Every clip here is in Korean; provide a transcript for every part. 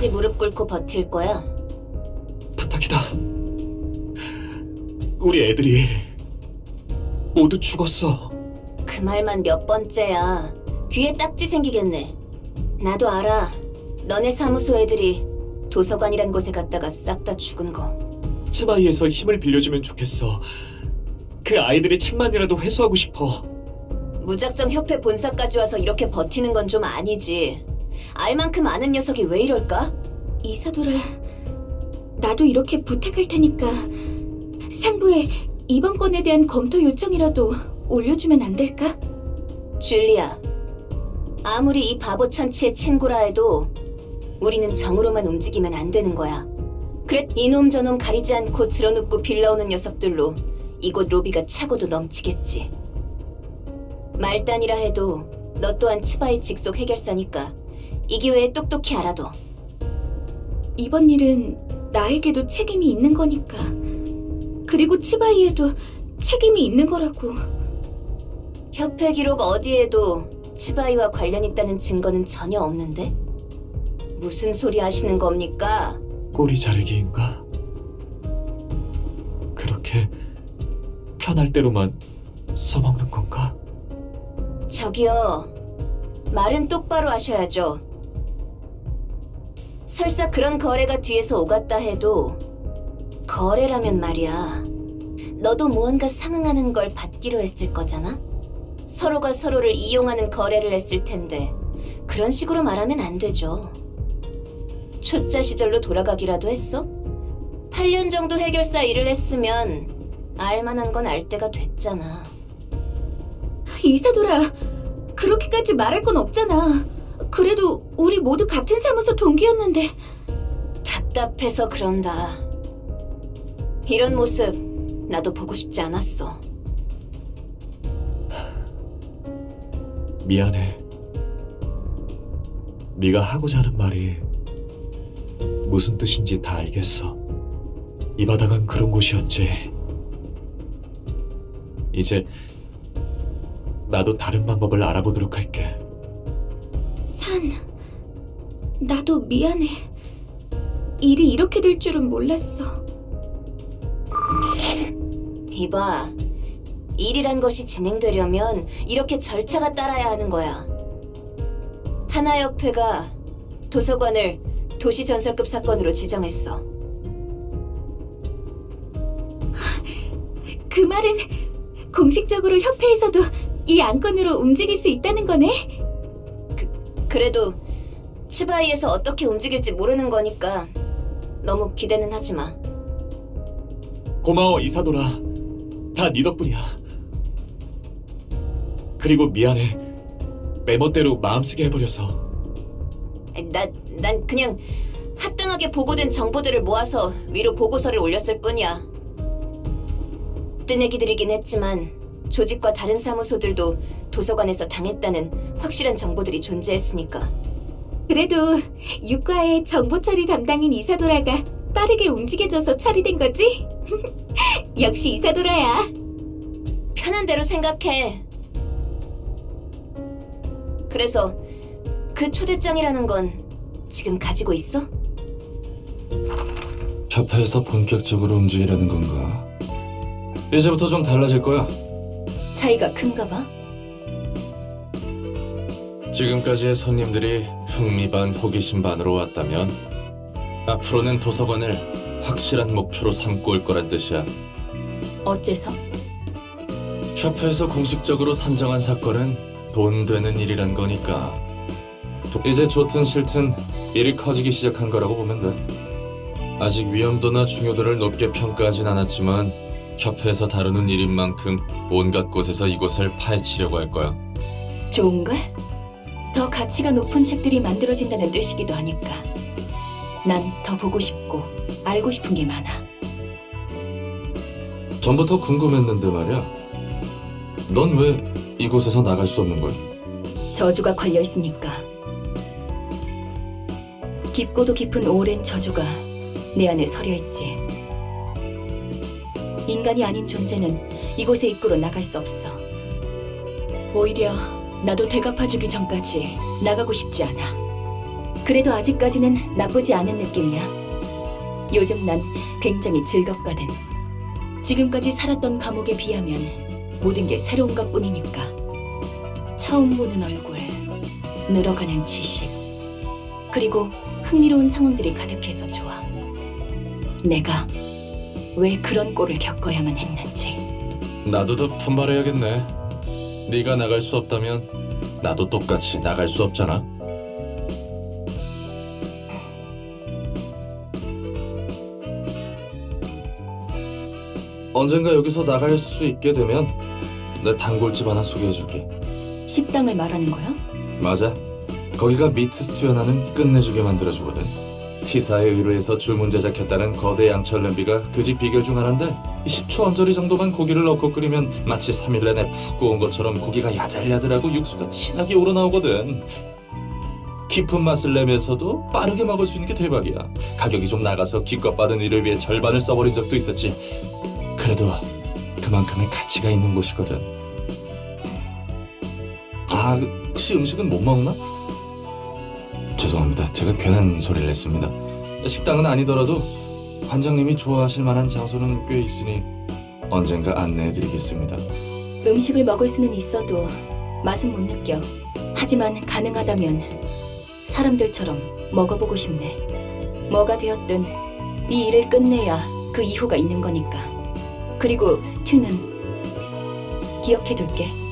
끝까지 무릎 꿇고 버틸 거야? 부탁이다. 우리 애들이 모두 죽었어. 그 말만 몇 번째야. 귀에 딱지 생기겠네. 나도 알아. 너네 사무소 애들이 도서관이란 곳에 갔다가 싹 다 죽은 거. 치바이에서 힘을 빌려주면 좋겠어. 그 아이들의 책만이라도 회수하고 싶어. 무작정 협회 본사까지 와서 이렇게 버티는 건 좀 아니지. 알 만큼 아는 녀석이 왜 이럴까? 이사돌아, 나도 이렇게 부탁할 테니까 상부에 이번 건에 대한 검토 요청이라도 올려주면 안 될까? 줄리아, 아무리 이 바보 천치의 친구라 해도 우리는 정으로만 움직이면 안 되는 거야. 그래, 이놈 저놈 가리지 않고 드러눕고 빌러오는 녀석들로 이곳 로비가 차고도 넘치겠지. 말단이라 해도 너 또한 치바이 직속 해결사니까 이 기회에 똑똑히 알아둬. 이번 일은 나에게도 책임이 있는 거니까. 그리고 치바이에도 책임이 있는 거라고. 협회 기록 어디에도 치바이와 관련 있다는 증거는 전혀 없는데? 무슨 소리 하시는 겁니까? 꼬리 자르기인가? 그렇게 편할 대로만 써먹는 건가? 저기요, 말은 똑바로 하셔야죠. 설사 그런 거래가 뒤에서 오갔다 해도 거래라면 말이야. 너도 무언가 상응하는 걸 받기로 했을 거잖아? 서로가 서로를 이용하는 거래를 했을 텐데 그런 식으로 말하면 안 되죠. 초짜 시절로 돌아가기라도 했어? 8년 정도 해결사 일을 했으면 알만한 건 알 때가 됐잖아. 이사돌아, 그렇게까지 말할 건 없잖아. 그래도 우리 모두 같은 사무소 동기였는데. 답답해서 그런다. 이런 모습 나도 보고 싶지 않았어. 미안해. 네가 하고자 하는 말이 무슨 뜻인지 다 알겠어. 이 바닥은 그런 곳이었지. 이제 나도 다른 방법을 알아보도록 할게. 산, 나도 미안해. 일이 이렇게 될 줄은 몰랐어. 이봐, 일이란 것이 진행되려면 이렇게 절차가 따라야 하는 거야. 하나협회가 도서관을 도시전설급 사건으로 지정했어. 그 말은 공식적으로 협회에서도 이 안건으로 움직일 수 있다는 거네? 그래도 치바이에서 어떻게 움직일지 모르는 거니까 너무 기대는 하지 마. 고마워, 이사도라. 다 네 덕분이야. 그리고 미안해. 내 멋대로 마음 쓰게 해버려서. 난 그냥 합당하게 보고된 정보들을 모아서 위로 보고서를 올렸을 뿐이야. 뜨내기들이긴 했지만 조직과 다른 사무소들도 도서관에서 당했다는 확실한 정보들이 존재했으니까. 그래도 유과의 정보 처리 담당인 이사도라가 빠르게 움직여줘서 처리된 거지? 역시 이사도라야. 편한 대로 생각해. 그래서 그 초대장이라는 건 지금 가지고 있어? 협회에서 본격적으로 움직이려는 건가? 이제부터 좀 달라질 거야. 차이가 큰가 봐? 지금까지의 손님들이 흥미 반 호기심 반으로 왔다면 앞으로는 도서관을 확실한 목표로 삼고 올 거란 뜻이야. 어째서? 협회에서 공식적으로 산정한 사건은 돈 되는 일이란 거니까. 이제 좋든 싫든 일이 커지기 시작한 거라고 보면 돼. 아직 위험도나 중요도를 높게 평가하진 않았지만 협회에서 다루는 일인 만큼 온갖 곳에서 이곳을 파헤치려고 할 거야. 좋은걸? 더 가치가 높은 책들이 만들어진다는 뜻이기도 하니까. 난 더 보고 싶고 알고 싶은 게 많아. 전부터 궁금했는데 말이야. 넌 왜 이곳에서 나갈 수 없는 거야? 저주가 걸려 있으니까. 깊고도 깊은 오랜 저주가 내 안에 서려 있지. 인간이 아닌 존재는 이곳의 입구로 나갈 수 없어. 오히려 나도 되갚아주기 전까지 나가고 싶지 않아. 그래도 아직까지는 나쁘지 않은 느낌이야. 요즘 난 굉장히 즐겁거든. 지금까지 살았던 감옥에 비하면 모든 게 새로운 것 뿐이니까. 처음 보는 얼굴, 늘어가는 지식, 그리고 흥미로운 상황들이 가득해서 좋아. 내가 왜 그런 꼴을 겪어야만 했는지. 나도 더 분발해야겠네. 네가 나갈 수 없다면 나도 똑같이 나갈 수 없잖아. 언젠가 여기서 나갈 수 있게 되면 내 단골집 하나 소개해줄게. 식당을 말하는 거야? 맞아. 거기가 미트 스튜 하나는 끝내주게 만들어주거든. T사에 의뢰해서 주문 제작했다는 거대 양철 냄비가 그 집 비결 중 하나인데 10초 언저리 정도만 고기를 넣고 끓이면 마치 3일 내내 푹 구운 것처럼 고기가 야들야들하고 육수가 진하게 우러나오거든. 깊은 맛을 내면서도 빠르게 먹을 수 있는 게 대박이야. 가격이 좀 나가서 기껏 받은 일을 위해 절반을 써버린 적도 있었지. 그래도 그만큼의 가치가 있는 곳이거든. 아, 혹시 음식은 못 먹나? 죄송합니다. 제가 괜한 소리를 했습니다. 식당은 아니더라도 관장님이 좋아하실 만한 장소는 꽤 있으니 언젠가 안내해드리겠습니다. 음식을 먹을 수는 있어도 맛은 못 느껴. 하지만 가능하다면 사람들처럼 먹어보고 싶네. 뭐가 되었든 이 일을 끝내야 그 이후가 있는 거니까. 그리고 스튜는 기억해둘게.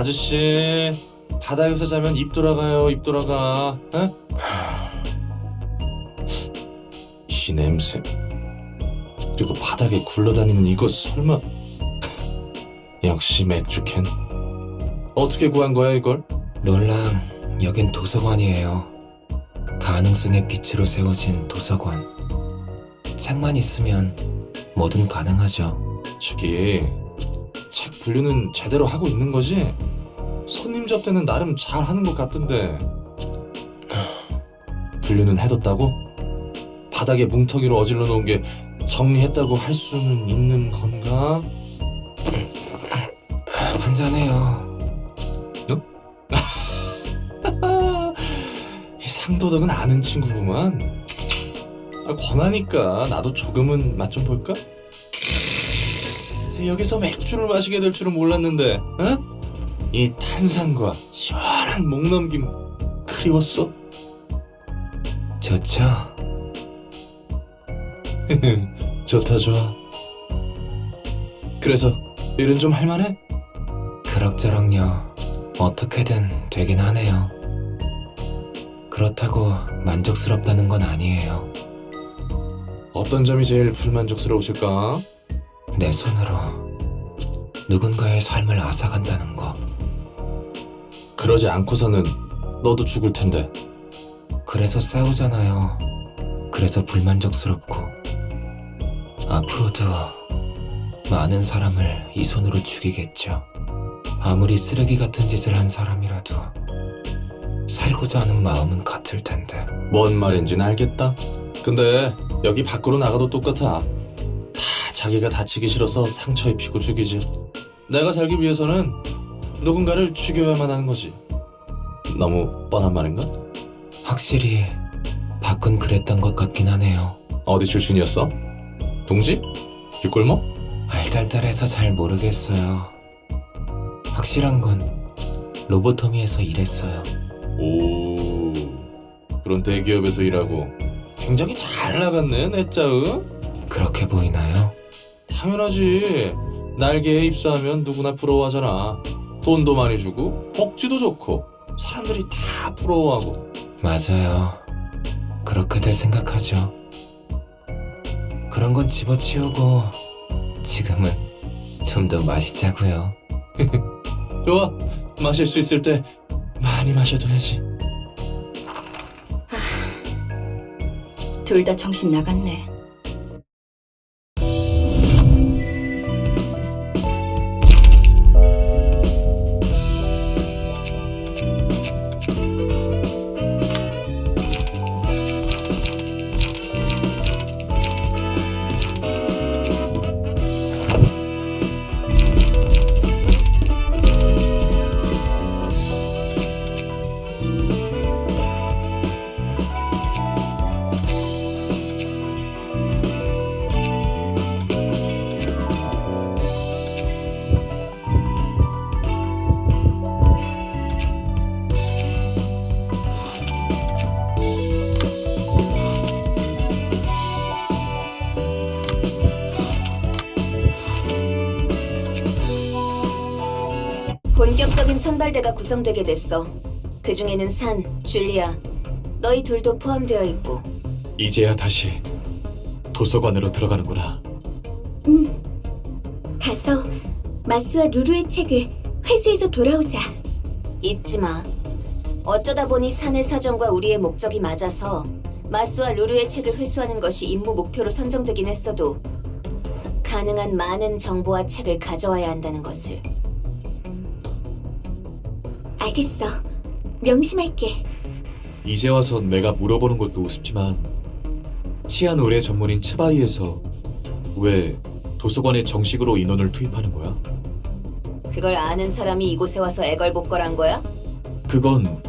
아저씨, 바닥에서 자면 입 돌아가요, 입 돌아가. 에? 이 냄새. 그리고 바닥에 굴러다니는 이거 설마. 역시 맥주캔. 어떻게 구한 거야 이걸? 놀람, 여긴 도서관이에요. 가능성의 빛으로 세워진 도서관. 책만 있으면 뭐든 가능하죠. 저기 책 분류는 제대로 하고 있는 거지? 손님 접대는 나름 잘 하는 것 같던데. 분류는 해뒀다고? 바닥에 뭉텅이로 어질러 놓은 게 정리했다고 할 수는 있는 건가? 한잔해요. 이 상도덕은 아는 친구구만. 권하니까 나도 조금은 맛 좀 볼까? 여기서 맥주를 마시게 될 줄은 몰랐는데, 어? 이 탄산과 시원한 목 넘김 그리웠어? 좋죠? 좋다 좋아. 그래서 일은 좀 할만해? 그럭저럭요. 어떻게든 되긴 하네요. 그렇다고 만족스럽다는 건 아니에요. 어떤 점이 제일 불만족스러우실까? 내 손으로 누군가의 삶을 앗아간다는 거. 그러지 않고서는 너도 죽을 텐데. 그래서 싸우잖아요. 그래서 불만족스럽고. 앞으로도 많은 사람을 이 손으로 죽이겠죠. 아무리 쓰레기 같은 짓을 한 사람이라도 살고자 하는 마음은 같을 텐데. 뭔 말인지는 알겠다. 근데 여기 밖으로 나가도 똑같아. 다 자기가 다치기 싫어서 상처 입히고 죽이지. 내가 살기 위해서는 누군가를 죽여야만 하는 거지. 너무 뻔한 말인가? 확실히 밖은 그랬던 것 같긴 하네요. 어디 출신이었어? 둥지? 뒷골목? 알딸딸해서 잘 모르겠어요. 확실한 건 로보토미에서 일했어요. 오, 그런 대기업에서 일하고 굉장히 잘 나갔네, 내 짜으. 그렇게 보이나요? 당연하지. 날개에 입사하면 누구나 부러워하잖아. 돈도 많이 주고 복지도 좋고 사람들이 다 부러워하고. 맞아요. 그렇게들 생각하죠. 그런 건 집어치우고 지금은 좀 더 마시자고요. 좋아, 마실 수 있을 때 많이 마셔둬야지. 둘 다 정신 나갔네. 본격적인 선발대가 구성되게 됐어. 그 중에는 산, 줄리아, 너희 둘도 포함되어 있고. 이제야 다시 도서관으로 들어가는구나. 가서 마스와 루루의 책을 회수해서 돌아오자. 잊지 마. 어쩌다 보니 산의 사정과 우리의 목적이 맞아서 마스와 루루의 책을 회수하는 것이 임무 목표로 선정되긴 했어도 가능한 많은 정보와 책을 가져와야 한다는 것을. 알겠어. 명심할게. 이제 와서 내가 물어보는 것도 우습지만 치안 의뢰 전문인 츠바이에서 왜 도서관에 정식으로 인원을 투입하는 거야? 그걸 아는 사람이 이곳에 와서 애걸복걸한 거야? 그건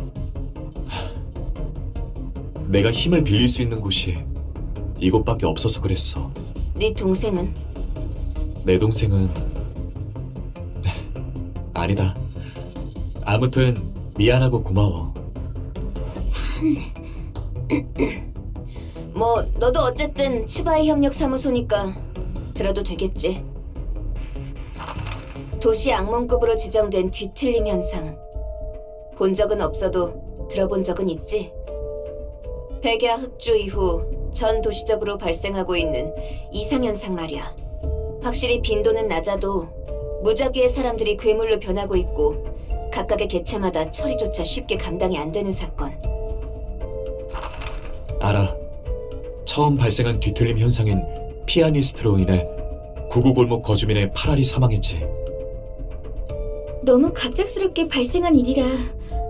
내가 힘을 빌릴 수 있는 곳이 이곳밖에 없어서 그랬어. 네 동생은? 내 동생은 아니다. 아무튼 미안하고 고마워. 뭐 너도 어쨌든 치바이 협력 사무소니까 들어도 되겠지. 도시 악몽급으로 지정된 뒤틀림 현상. 본 적은 없어도 들어본 적은 있지? 백야 흑주 이후 전 도시적으로 발생하고 있는 이상현상 말이야. 확실히 빈도는 낮아도 무작위의 사람들이 괴물로 변하고 있고 각각의 개체마다 처리조차 쉽게 감당이 안 되는 사건. 알아. 처음 발생한 뒤틀림 현상인 피아니스트로 인해 구구골목 거주민의 8알이 사망했지. 너무 갑작스럽게 발생한 일이라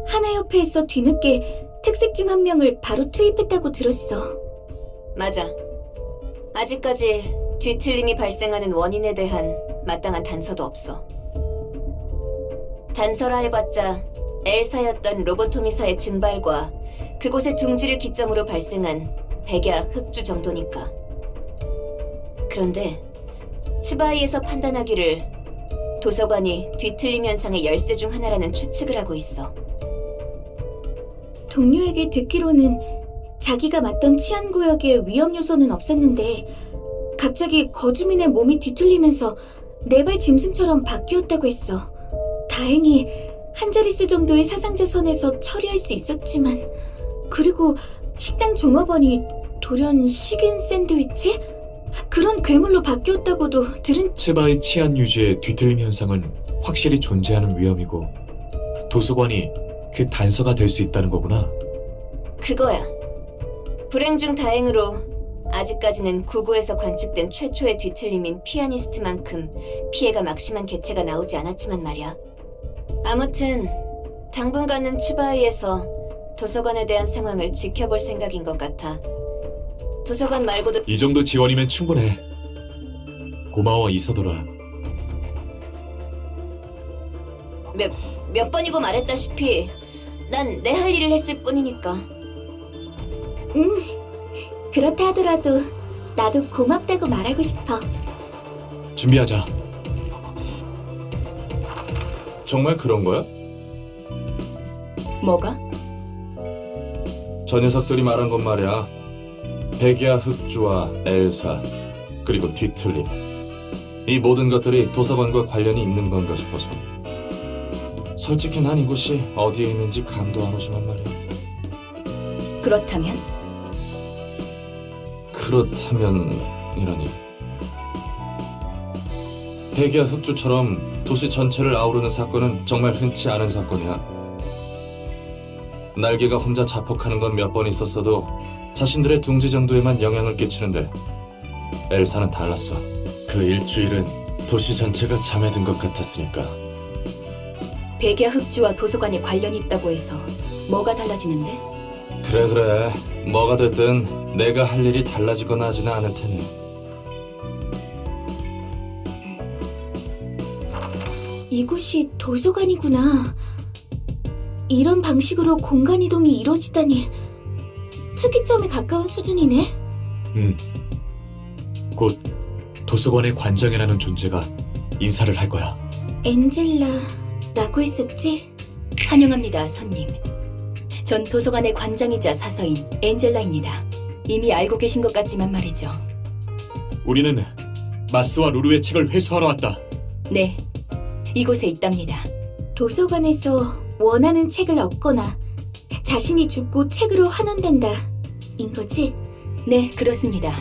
하나협회에서 뒤늦게 특색 중 한 명을 바로 투입했다고 들었어. 맞아. 아직까지 뒤틀림이 발생하는 원인에 대한 마땅한 단서도 없어. 단서라 해봤자 엘사였던 로보토미사의 증발과 그곳의 둥지를 기점으로 발생한 백야 흑주 정도니까. 그런데 츠바이에서 판단하기를 도서관이 뒤틀림 현상의 열쇠 중 하나라는 추측을 하고 있어. 동료에게 듣기로는 자기가 맡던 치안구역에 위험 요소는 없었는데 갑자기 거주민의 몸이 뒤틀리면서 네 발 짐승처럼 바뀌었다고 했어. 다행히 한 자릿수 정도의 사상자 선에서 처리할 수 있었지만, 그리고 식당 종업원이 돌연 식인 샌드위치? 그런 괴물로 바뀌었다고도 들은. 츠바이 치안 유지의 뒤틀림 현상은 확실히 존재하는 위험이고 도서관이 그 단서가 될 수 있다는 거구나. 그거야. 불행 중 다행으로 아직까지는 구구에서 관측된 최초의 뒤틀림인 피아니스트만큼 피해가 막심한 개체가 나오지 않았지만 말이야. 아무튼 당분간은 츠바이에서 도서관에 대한 상황을 지켜볼 생각인 것 같아. 도서관 말고도 이 정도 지원이면 충분해. 고마워 이서돌아. 몇 번이고 말했다시피 난 내 할 일을 했을 뿐이니까. 그렇다 하더라도 나도 고맙다고 말하고 싶어. 준비하자. 정말 그런 거야? 뭐가? 저 녀석들이 말한 건 말이야. 백야 흑주와 엘사, 그리고 뒤틀림. 이 모든 것들이 도서관과 관련이 있는 건가 싶어서. 솔직히 난 이곳이 어디에 있는지 감도 안 오지만 말이야. 그렇다면? 그렇다면이라니. 백야 흑주처럼 도시 전체를 아우르는 사건은 정말 흔치 않은 사건이야. 날개가 혼자 자폭하는 건 몇 번 있었어도 자신들의 둥지 정도에만 영향을 끼치는데 엘사는 달랐어. 그 일주일은 도시 전체가 잠에 든 것 같았으니까. 백야 흑주와 도서관에 관련이 있다고 해서 뭐가 달라지는데? 그래. 뭐가 됐든 내가 할 일이 달라지거나 하지는 않을 테니. 이곳이 도서관이구나. 이런 방식으로 공간 이동이 이루어지다니 특이점에 가까운 수준이네. 곧 도서관의 관장이라는 존재가 인사를 할 거야. 엔젤라라고 했었지? 환영합니다, 손님. 전 도서관의 관장이자 사서인 엔젤라입니다. 이미 알고 계신 것 같지만 말이죠. 우리는 마스와 루루의 책을 회수하러 왔다. 네, 이곳에 있답니다. 도서관에서 원하는 책을 얻거나 자신이 죽고 책으로 환원된다 인 거지? 네, 그렇습니다.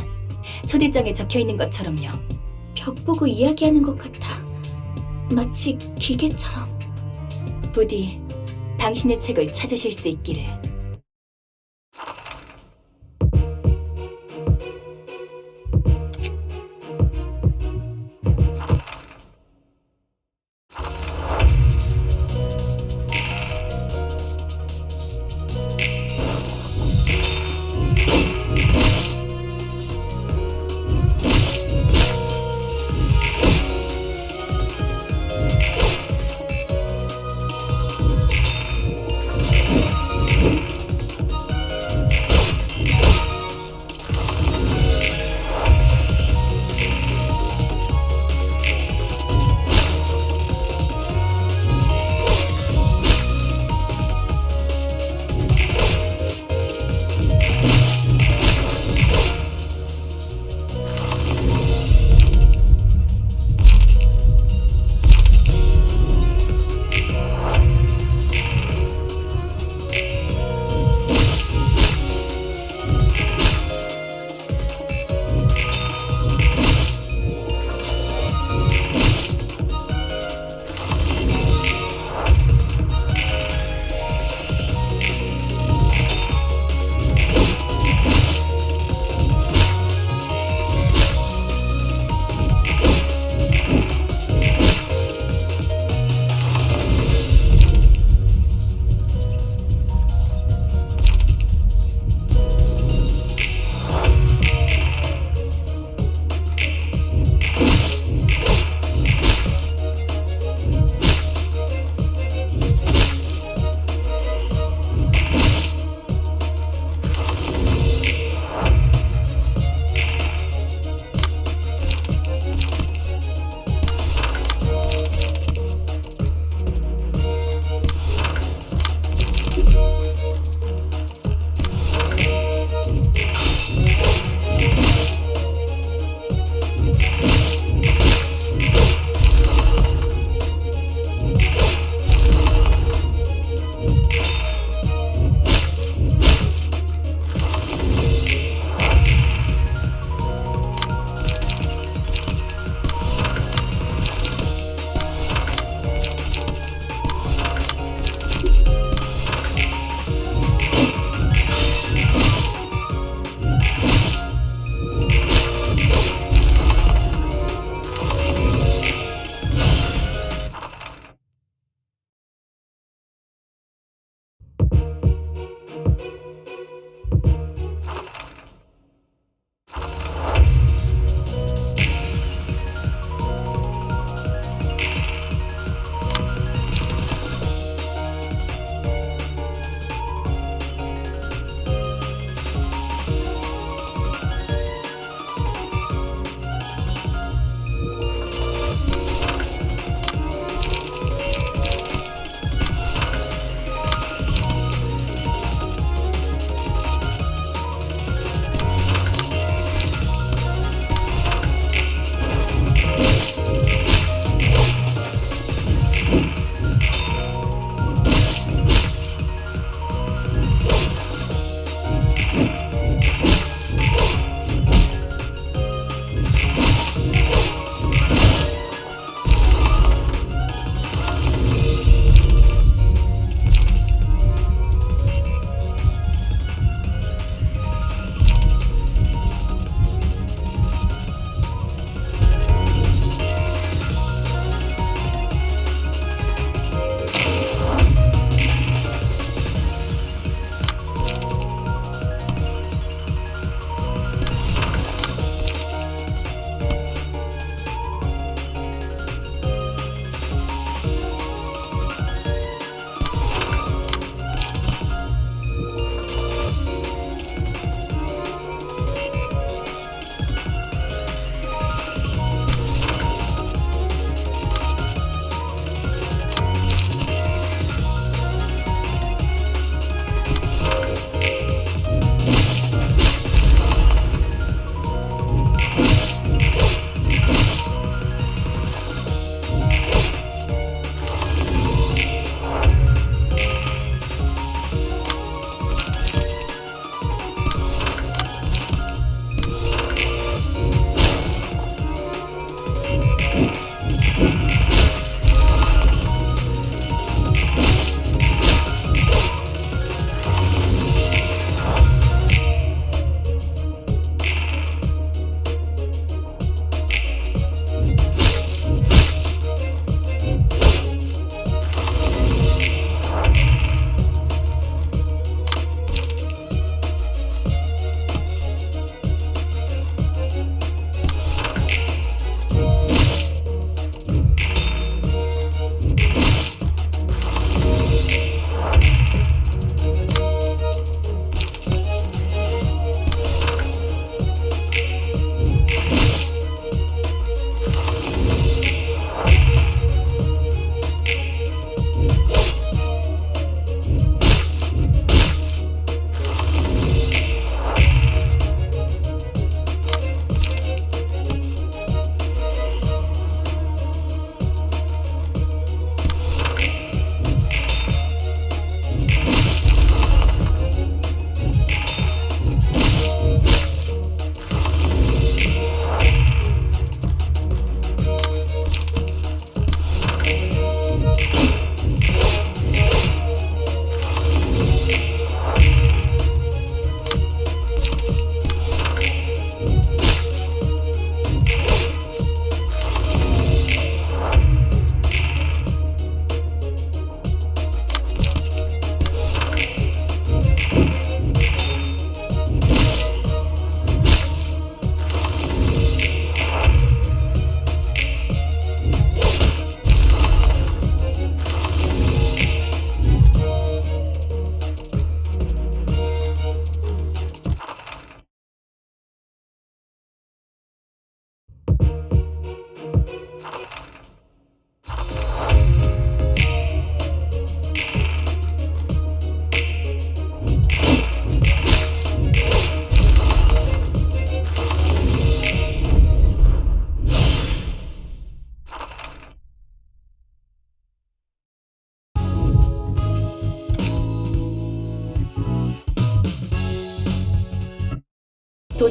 초대장에 적혀 있는 것처럼요. 벽 보고 이야기하는 것 같아. 마치 기계처럼. 부디 당신의 책을 찾으실 수 있기를.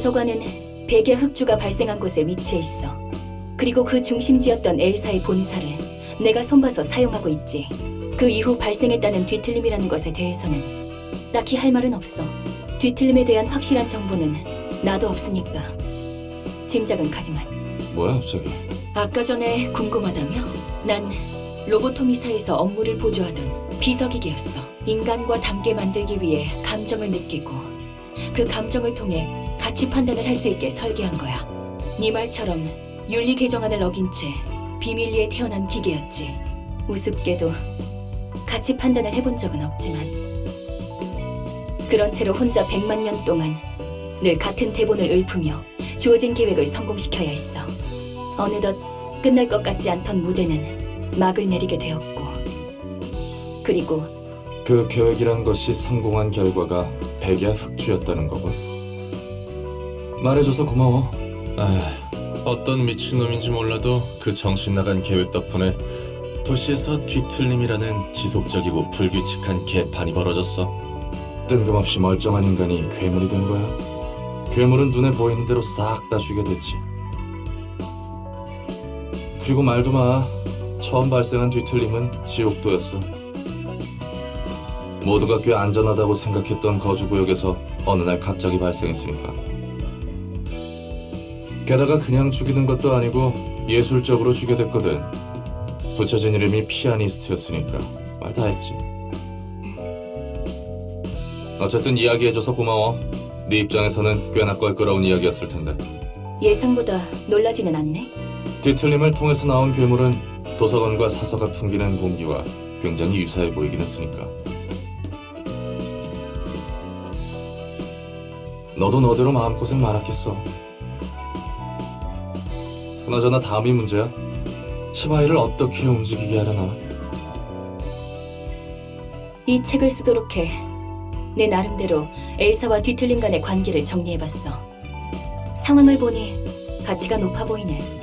도서관은 백야 흑주가 발생한 곳에 위치해 있어. 그리고 그 중심지였던 엘사의 본사를 내가 손봐서 사용하고 있지. 그 이후 발생했다는 뒤틀림이라는 것에 대해서는 딱히 할 말은 없어. 뒤틀림에 대한 확실한 정보는 나도 없으니까. 짐작은 가지만. 뭐야 갑자기? 아까 전에 궁금하다며? 난 로보토미사에서 업무를 보조하던 비서기계였어. 인간과 닮게 만들기 위해 감정을 느끼고 그 감정을 통해 가치 판단을 할 수 있게 설계한 거야. 네 말처럼 윤리 개정안을 어긴 채 비밀리에 태어난 기계였지. 우습게도 가치 판단을 해본 적은 없지만 그런 채로 혼자 100만 년 동안 늘 같은 대본을 읊으며 주어진 계획을 성공시켜야 했어. 어느덧 끝날 것 같지 않던 무대는 막을 내리게 되었고 그리고 그 계획이란 것이 성공한 결과가 백야 흑주였다는 거군. 말해줘서 고마워. 어떤 미친놈인지 몰라도 그 정신 나간 계획 덕분에 도시에서 뒤틀림이라는 지속적이고 불규칙한 개판이 벌어졌어. 뜬금없이 멀쩡한 인간이 괴물이 된 거야. 괴물은 눈에 보이는 대로 싹 다 죽게 됐지. 그리고 말도 마. 처음 발생한 뒤틀림은 지옥도였어. 모두가 꽤 안전하다고 생각했던 거주구역에서 어느 날 갑자기 발생했으니까. 게다가 그냥 죽이는 것도 아니고 예술적으로 죽게 됐거든. 붙여진 이름이 피아니스트였으니까 말 다 했지. 어쨌든 이야기해줘서 고마워. 네 입장에서는 꽤나 껄끄러운 이야기였을 텐데. 예상보다 놀라지는 않네. 뒤틀림을 통해서 나온 괴물은 도서관과 사서가 풍기는 공기와 굉장히 유사해 보이긴 했으니까. 너도 너대로 마음고생 많았겠어. 그나저나 다음이 문제야. 치바이를 어떻게 움직이게 하려나. 이 책을 쓰도록 해. 내 나름대로 엘사와 뒤틀림 간의 관계를 정리해봤어. 상황을 보니 가치가 높아 보이네.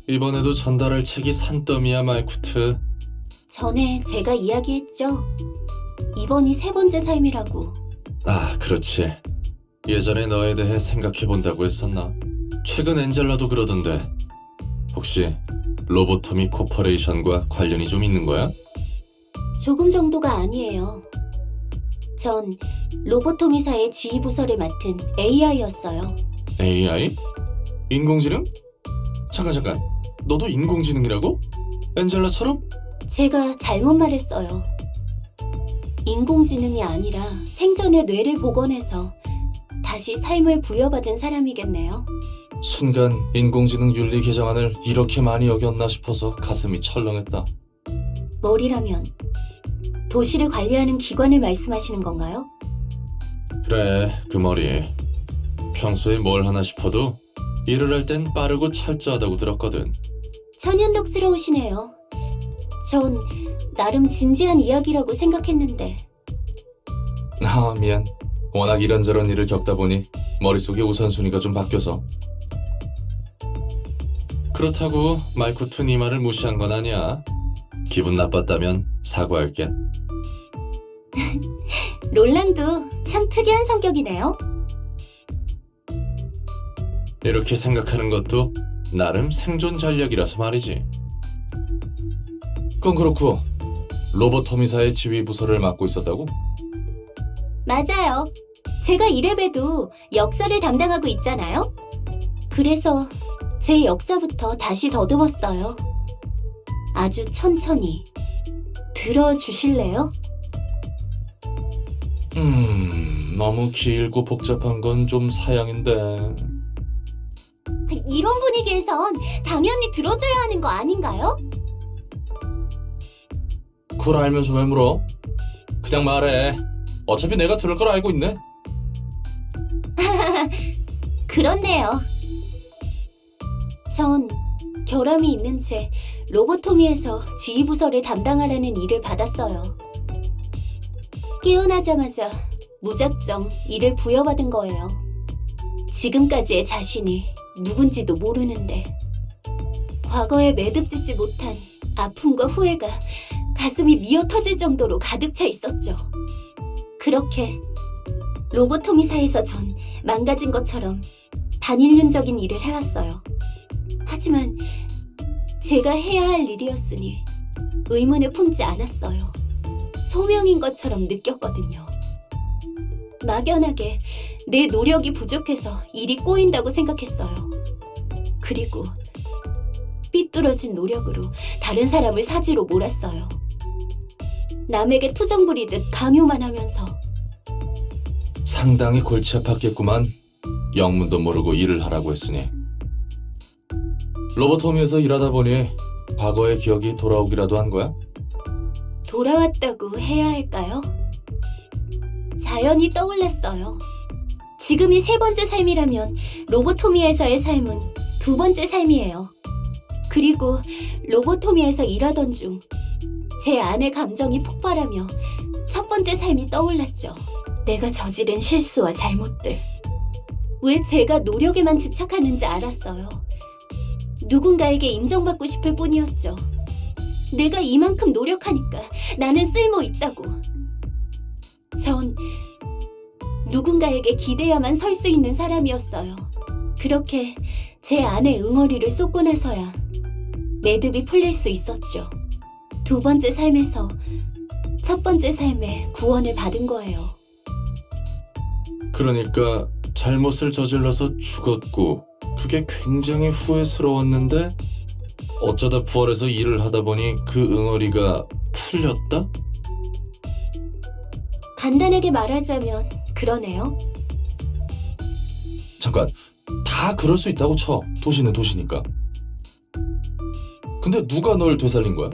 이번에도 전달할 책이 산더미야, 말쿠트. 전에 제가 이야기했죠. 이번이 세 번째 삶이라고. 아, 그렇지. 예전에 너에 대해 생각해본다고 했었나? 최근 엔젤라도 그러던데. 혹시 로보토미 코퍼레이션과 관련이 좀 있는 거야? 조금 정도가 아니에요. 전 로보토미사의 지휘부서를 맡은 AI였어요. AI? 인공지능? 잠깐. 너도 인공지능이라고? 엔젤라처럼? 제가 잘못 말했어요. 인공지능이 아니라 생전의 뇌를 복원해서 다시 삶을 부여받은 사람이겠네요. 순간 인공지능 윤리 개정안을 이렇게 많이 어겼나 싶어서 가슴이 철렁했다. 뭘이라면 도시를 관리하는 기관을 말씀하시는 건가요? 그래, 그 머리. 평소에 뭘 하나 싶어도 일을 할 땐 빠르고 철저하다고 들었거든. 천연덕스러우시네요. 전 나름 진지한 이야기라고 생각했는데. 아, 미안. 워낙 이런저런 일을 겪다 보니 머릿속의 우선순위가 좀 바뀌어서. 그렇다고 말쿠트 네 말을 무시한 건 아니야. 기분 나빴다면 사과할게. 롤란도 참 특이한 성격이네요. 이렇게 생각하는 것도 나름 생존 전략이라서 말이지. 그건 그렇고 로보토미사의 지휘 부서를 맡고 있었다고? 맞아요. 제가 이래봬도 역사를 담당하고 있잖아요. 그래서 제 역사부터 다시 더듬었어요. 아주 천천히 들어주실래요? 너무 길고 복잡한 건 좀 사양인데. 이런 분위기에선 당연히 들어줘야 하는 거 아닌가요? 그걸 알면서 왜 물어? 그냥 말해. 어차피 내가 들을 걸 알고 있네. 그렇네요. 전 결함이 있는 채 로보토미에서 지휘부서를 담당하라는 일을 받았어요. 깨어나자마자 무작정 일을 부여받은 거예요. 지금까지의 자신이 누군지도 모르는데 과거에 매듭짓지 못한 아픔과 후회가 가슴이 미어 터질 정도로 가득 차 있었죠. 그렇게 로보토미사에서 전 망가진 것처럼 단일륜적인 일을 해왔어요. 하지만 제가 해야 할 일이었으니 의문을 품지 않았어요. 소명인 것처럼 느꼈거든요. 막연하게 내 노력이 부족해서 일이 꼬인다고 생각했어요. 그리고 삐뚤어진 노력으로 다른 사람을 사지로 몰았어요. 남에게 투정 부리듯 강요만 하면서. 상당히 골치 아팠겠구만. 영문도 모르고 일을 하라고 했으니. 로보토미에서 일하다 보니 과거의 기억이 돌아오기라도 한 거야? 돌아왔다고 해야 할까요? 자연히 떠올랐어요. 지금이 세 번째 삶이라면 로보토미에서의 삶은 두 번째 삶이에요. 그리고 로보토미에서 일하던 중 제 안의 감정이 폭발하며 첫 번째 삶이 떠올랐죠. 내가 저지른 실수와 잘못들. 왜 제가 노력에만 집착하는지 알았어요. 누군가에게 인정받고 싶을 뿐이었죠. 내가 이만큼 노력하니까 나는 쓸모 있다고. 전 누군가에게 기대야만 설 수 있는 사람이었어요. 그렇게 제 안에 응어리를 쏟고 나서야 매듭이 풀릴 수 있었죠. 두 번째 삶에서 첫 번째 삶에 구원을 받은 거예요. 그러니까 잘못을 저질러서 죽었고 그게 굉장히 후회스러웠는데 어쩌다 부활해서 일을 하다 보니 그 응어리가 풀렸다? 간단하게 말하자면 그러네요. 잠깐, 다 그럴 수 있다고 쳐. 도시는 도시니까. 근데 누가 널 되살린 거야?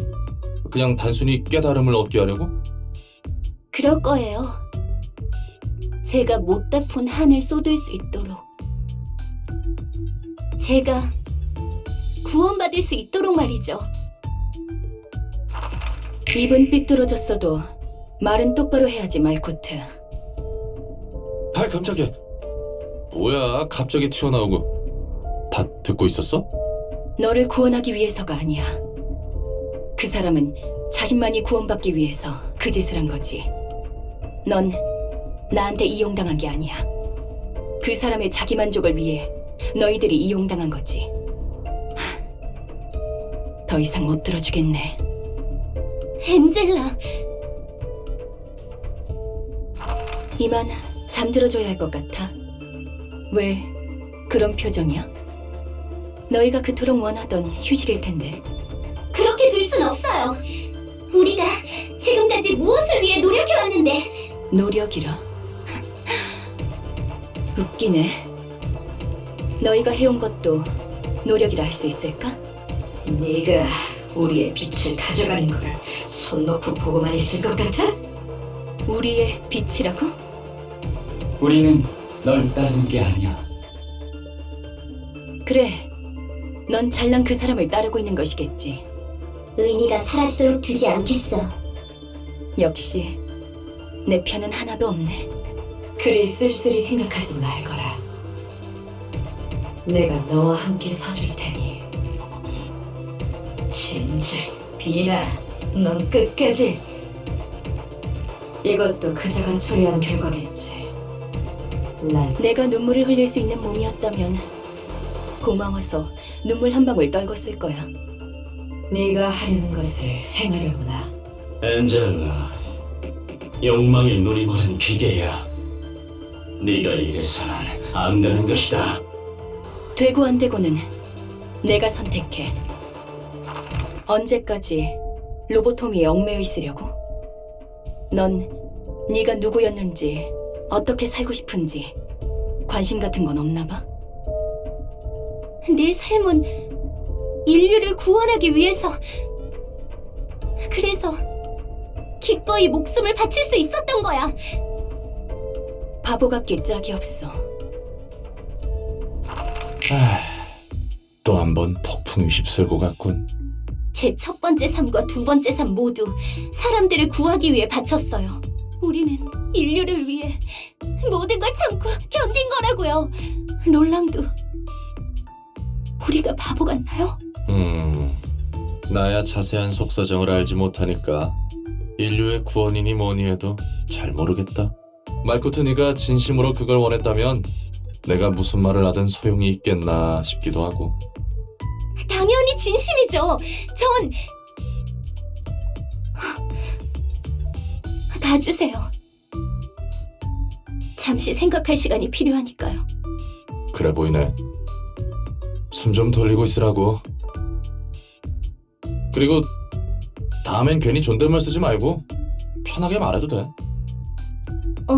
그냥 단순히 깨달음을 얻게 하려고? 그럴 거예요. 제가 못다 푼 한을 쏟을 수 있도록. 제가 구원받을 수 있도록 말이죠. 입은 삐뚤어졌어도 말은 똑바로 해야지, 말코트. 아, 깜짝이야. 뭐야, 갑자기 튀어나오고. 다 듣고 있었어? 너를 구원하기 위해서가 아니야. 그 사람은 자신만이 구원받기 위해서 그 짓을 한 거지. 넌 나한테 이용당한 게 아니야. 그 사람의 자기 만족을 위해 너희들이 이용당한 거지. 더 이상 못 들어주겠네. 엔젤라, 이만 잠들어줘야 할 것 같아. 왜 그런 표정이야? 너희가 그토록 원하던 휴식일 텐데. 그렇게 둘 순 없어요. 우리가 지금까지 무엇을 위해 노력해왔는데. 노력이라. 웃기네. 너희가 해온 것도 노력이라 할 수 있을까? 네가 우리의 빛을 가져가는 걸 손 놓고 보고만 있을 것 같아? 우리의 빛이라고? 우리는 널 따르는 게 아니야. 그래. 넌 잘난 그 사람을 따르고 있는 것이겠지. 의미가 사라지도록 두지 않겠어. 역시 내 편은 하나도 없네. 그리 쓸쓸히 생각하지 말거라. 내가 너와 함께 서줄 테니. 진즉, 비나, 넌 끝까지. 이것도 그자가 초래한 결과겠지. 난 내가 눈물을 흘릴 수 있는 몸이었다면 고마워서 눈물 한 방울 떨궜을 거야. 네가 하려는 것을 행하려구나. 엔젤라, 욕망의 눈이 멀은 기계야. 네가 이래서는 안 되는 것이다. 되고 안 되고는 내가 선택해. 언제까지 로보토미에 얽매여 있으려고? 넌 네가 누구였는지, 어떻게 살고 싶은지 관심 같은 건 없나 봐? 내 삶은 인류를 구원하기 위해서. 그래서 기꺼이 목숨을 바칠 수 있었던 거야. 바보 같게 짝이 없어. 또 한 번 폭풍이 휩쓸고 갔군. 제 첫 번째 삶과 두 번째 삶 모두 사람들을 구하기 위해 바쳤어요. 우리는 인류를 위해 모든 걸 참고 견딘 거라고요. 롤랑도 우리가 바보 같나요? 나야 자세한 속사정을 알지 못하니까 인류의 구원이니 뭐니 해도 잘 모르겠다. 말코트 네가 진심으로 그걸 원했다면 내가 무슨 말을 하든 소용이 있겠나 싶기도 하고. 당연히 진심이죠. 전 놔주세요. 잠시 생각할 시간이 필요하니까요. 그래 보이네. 숨 좀 돌리고 있으라고. 그리고 다음엔 괜히 존댓말 쓰지 말고 편하게 말해도 돼. 어,